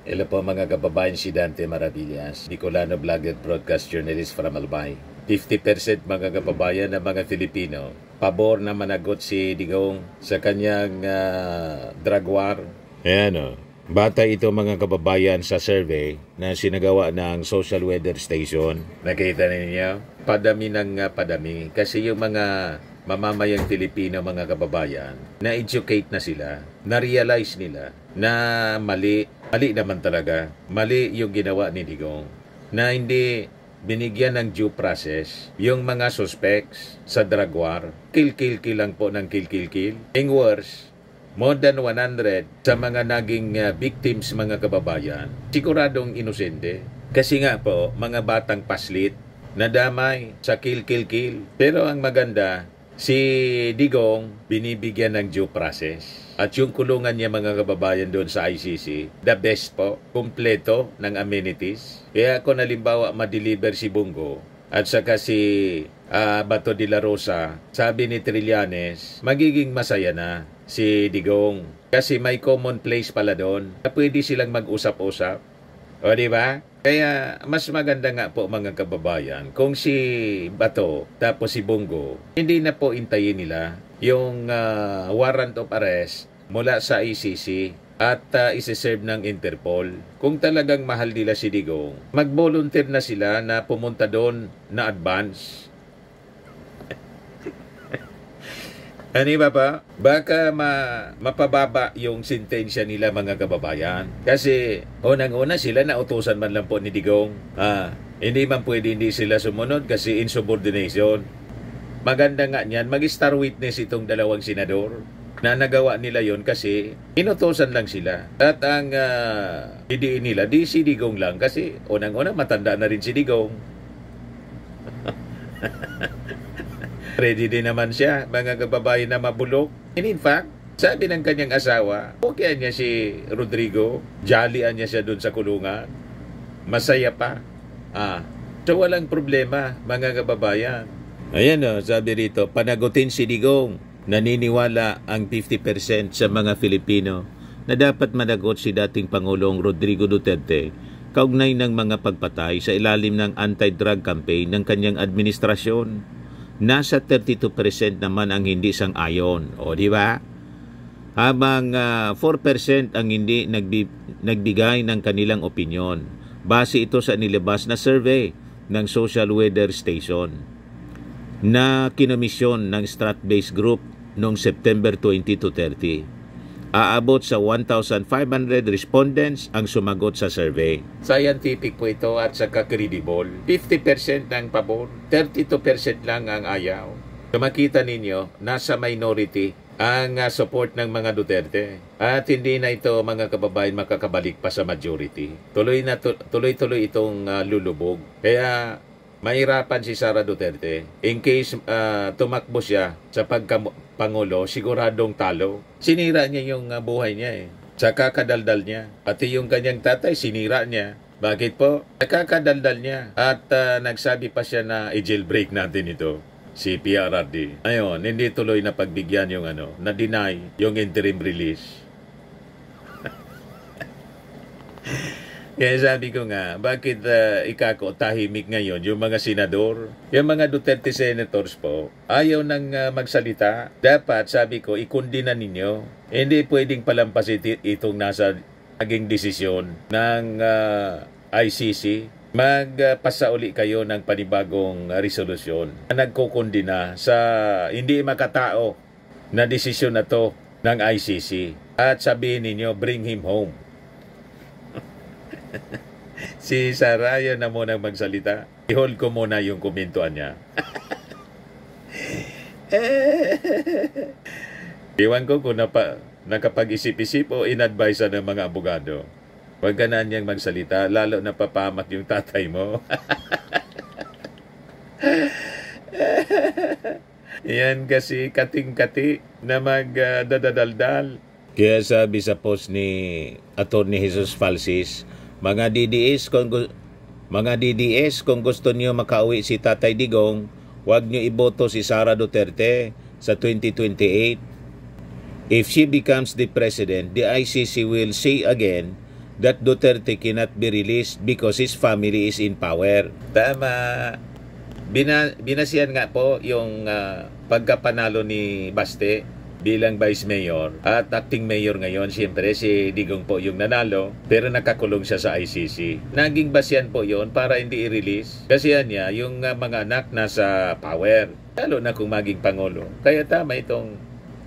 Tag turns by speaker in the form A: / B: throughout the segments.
A: Hello po mga kababayan, si Dante Maravillas, Bicolano vlogger broadcast journalist from Albay. 50% mga kababayan ng mga Filipino pabor na managot si Digong sa kanyang drug war. Ayan o. Bata ito mga kababayan sa survey na sinagawa ng Social Weather Station. Nakita ninyo? Padami ng padami. Kasi yung mga mamamayang Pilipino mga kababayan, na-educate na sila, na-realize nila na mali naman talaga. Mali yung ginawa ni Digong. Na hindi binigyan ng due process yung mga suspects sa drug war. Kill lang po ng kill. And worse, more than 100 sa mga naging victims mga kababayan, siguradong inosente. Kasi nga po, mga batang paslit, nadamay sa kill. Pero ang maganda, si Digong binibigyan ng due process. At yung kulungan niya mga kababayan doon sa ICC, the best po, kumpleto ng amenities. Kaya kung halimbawa ma-deliver si Bongo at saka si Bato de la Rosa, sabi ni Trillanes, magiging masaya na si Digong. Kasi may common place pala doon na pwede silang mag-usap-usap. O diba? Kaya mas maganda nga po mga kababayan kung si Bato tapos si Bongo, hindi na po intayin nila yung warrant of arrest mula sa ICC at isi-serve ng Interpol. Kung talagang mahal nila si Digong, mag-volunteer na sila na pumunta doon na advance. Ano ba pa? Baka mapababa yung sentensya nila mga kababayan. Kasi unang-una sila nautusan man lang po ni Digong. Hindi man pwede hindi sila sumunod kasi insubordination. Maganda nga niyan, mag-star witness itong dalawang senador na nagawa nila yon kasi inutusan lang sila. At ang didiin nila, di si Digong lang kasi unang-una matanda na rin si Digong. Ready din naman siya, mga kababayan na mabulok. And in fact, sabi ng kanyang asawa, okay niya si Rodrigo, jolly niya siya doon sa kulungan. Masaya pa. So walang problema, mga kababayan. Ayan sabi rito, panagutin si Digong. Naniniwala ang 50% sa mga Filipino na dapat managot si dating Pangulong Rodrigo Duterte kaugnay ng mga pagpatay sa ilalim ng anti-drug campaign ng kanyang administrasyon. Nasa 32% naman ang hindi sang-ayon. O di ba? Habang 4% ang hindi nagbigay ng kanilang opinyon. Base ito sa nilabas na survey ng Social Weather Station na kinomisyon ng Strat-based Group noong September 20 to 30. Aabot sa 1,500 respondents ang sumagot sa survey. Scientific po ito at saka credible. 50% ang pabor, 32% lang ang ayaw. So makita ninyo, nasa minority ang support ng mga Duterte. At hindi na ito mga kababayan makakabalik pa sa majority. Tuloy-tuloy itong lulubog. Kaya mahirapan si Sara Duterte. In case tumakbo siya sa pagkapangulo, siguradong talo. Sinira niya yung buhay niya sa kakadaldal niya. Pati yung kanyang tatay, sinira niya. Bakit po? Sa kakadaldal niya. At nagsabi pa siya na i-jailbreak natin ito. Si PRRD. Ayun, hindi tuloy na pagbigyan yung na-deny yung interim release. Kaya sabi ko nga, bakit ikako tahimik ngayon yung mga senador? Yung mga Duterte senators po, ayaw nang magsalita. Dapat, sabi ko, ikundina ninyo. Hindi pwedeng palampasin itong nasa naging desisyon ng ICC. Magpasa uli kayo ng panibagong resolusyon na nagkukundina sa hindi makatao na desisyon na to ng ICC. At sabihin ninyo, bring him home. Si Sara, yun na munang magsalita. I-hold ko muna yung komentuan niya. Iwan ko kung nakapag-isip-isip o in-advise ng mga abogado. Huwag ka na niyang magsalita, lalo na papamak yung tatay mo. Yan kasi kating-kati na magdadaldal. Kaya sabi sa post ni Atty. Jesus Falsis, mga DDS, kung gusto niyo makauwi si Tatay Digong, huwag niyo iboto si Sara Duterte sa 2028. If she becomes the president, the ICC will say again that Duterte cannot be released because his family is in power. Tama. Binasihan nga po yung pagkapanalo ni Baste bilang Vice Mayor at acting mayor ngayon. Siyempre si Digong po yung nanalo pero nakakulong siya sa ICC. Naging basihan po yon para hindi i-release. Kasi niya yung mga anak nasa power. Lalo na kung maging Pangulo. Kaya tama itong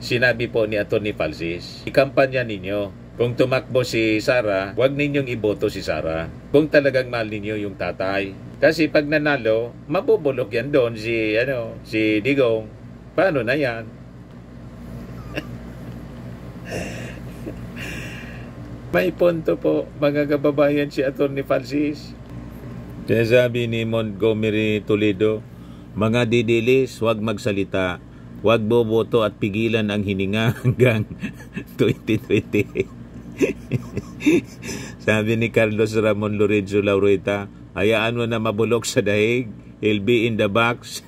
A: sinabi po ni Atty. Falsis. Ikampanya ninyo. Kung tumakbo si Sara, huwag ninyong iboto si Sara. Kung talagang mahal ninyo yung tatay. Kasi pag nanalo, mabubulok yan doon si Digong. Paano na yan? May punto po, mga kababayan, si Atty. Falsis. Kaya sabi ni Montgomery Toledo, mga didilis, huwag magsalita. Huwag boboto at pigilan ang hininga hanggang 2020. Sabi ni Carlos Ramon Lorenzo Laureta, hayaan mo na mabulok sa dahig. He'll be in the box.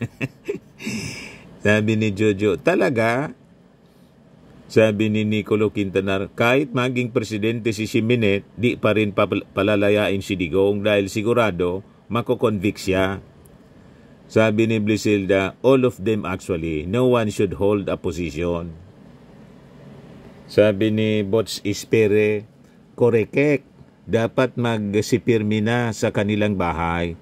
A: Sabi ni Jojo, talaga? Sabi ni Nicolo Quintanar, kahit maging presidente si Siminet, di pa rin palalayain si Digong dahil sigurado mako-convict siya. Sabi ni Blisilda, all of them actually, no one should hold a position. Sabi ni Bots Ispere, korekek, dapat magsipirmi na sa kanilang bahay.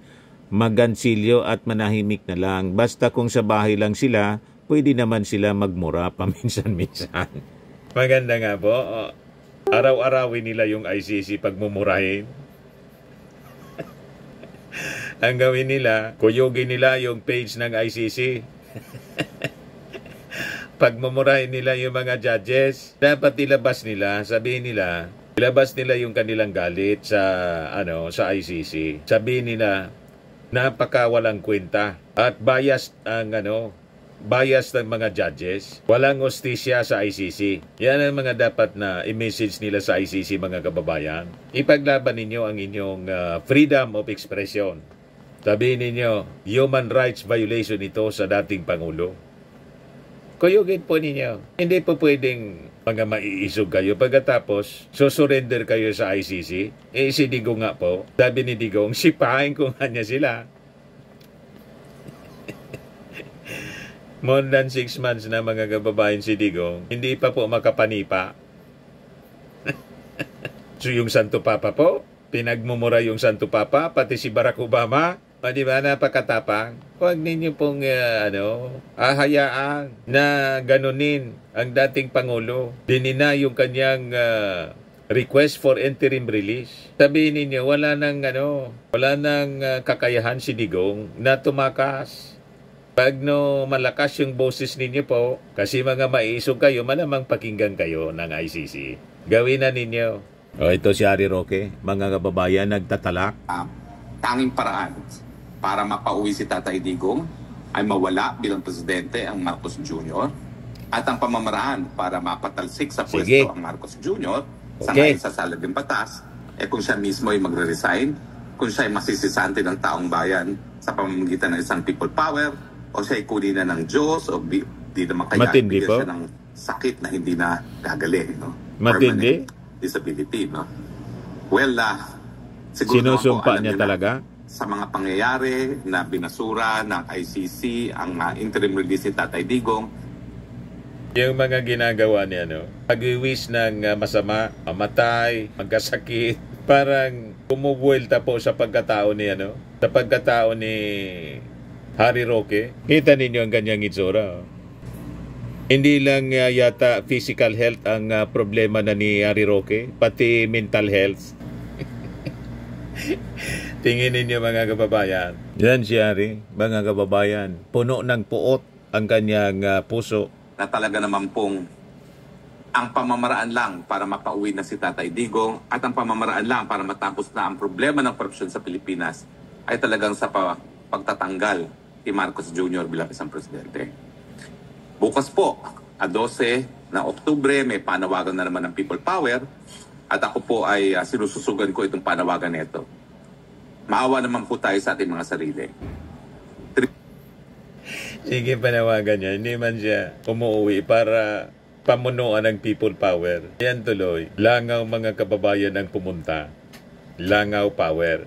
A: Magansilyo at manahimik na lang. Basta kung sa bahay lang sila, pwede naman sila magmura paminsan-minsan. Maganda nga po. Araw-arawin nila yung ICC pagmumurahin. Ang gawin nila, kuyugin nila yung page ng ICC. Pagmumurahin nila yung mga judges, dapat ilabas nila, sabihin nila, ilabas nila yung kanilang galit sa ICC. Sabihin nila, napaka walang kwenta at biased ng mga judges. Walang hustisya sa ICC. Yan ang mga dapat na i-message nila sa ICC, mga kababayan. Ipaglaban ninyo ang inyong freedom of expression. Sabihin ninyo, human rights violation ito sa dating Pangulo. Kuyugin po ninyo. Hindi po pwedeng mga maiisog kayo. Pagkatapos, surrender kayo sa ICC. Si Digong nga po, sabi ni Digong, sipahin ko nga niya sila. More than 6 months na, mga kababayan, si Digong, hindi pa po makapanipa. So yung Santo Papa po, pinagmumura yung Santo Papa, pati si Barack Obama, di ba, napakatapang. Huwag ninyo pong ahayaan na ganunin ang dating Pangulo. Dinina yung kanyang request for interim release. Sabihin ninyo, wala nang kakayahan si Digong na tumakas. Pag malakas yung boses ninyo po, kasi mga maiisog kayo, malamang pakinggan kayo ng ICC. Gawin na ninyo. Ito si Harry Roque, mga kababayan, nagtatalak.
B: Tanging paraan para mapauwi si Tatay Digong ay mawala bilang presidente ang Marcos Jr. at ang pamamaraan para mapatalsik sa pwesto ang Marcos Jr. sa ngayon sa salad ng batas, kung siya mismo ay magre-resign, kung siya ay masisisante ng taong bayan sa pamamagitan ng isang people power, o siya ay kunin na ng Diyos, o di naman kaya bigyan siya ng sakit na hindi na gagaling. No?
A: Matindi?
B: Permanent disability. No? Well, siguro
A: sinusumpa niya talaga?
B: Sa mga pangyayari na binasura ng ICC ang interim release ni Tatay Digong.
A: Yung mga ginagawa niya, pag-wish ng masama, mamatay, magkasakit, parang bumubuelta po sa pagkatao ni sa pagkatao ni Harry Roque. Kita ninyo ang kanyang itsura. Hindi lang yata physical health ang problema na ni Harry Roque, pati mental health. Tingin ninyo, mga kababayan. Yan si Harry, mga kababayan. Puno ng puot ang kanyang puso.
B: Na talaga naman pong ang pamamaraan lang para mapauwi na si Tatay Digong at ang pamamaraan lang para matapos na ang problema ng korupsyon sa Pilipinas ay talagang sa pagtatanggal ni Marcos Jr. bilang isang presidente. Bukas po, 12 na Oktubre, may panawagan na naman ng People Power at ako po ay sinususugan ko itong panawagan nito. Maawa naman po tayo sa ating mga sarili.
A: Sige, panawagan niya. Hindi man siya umuwi para pamunuan ng people power. Yan tuloy. Langaw mga kababayan ang pumunta. Langaw power.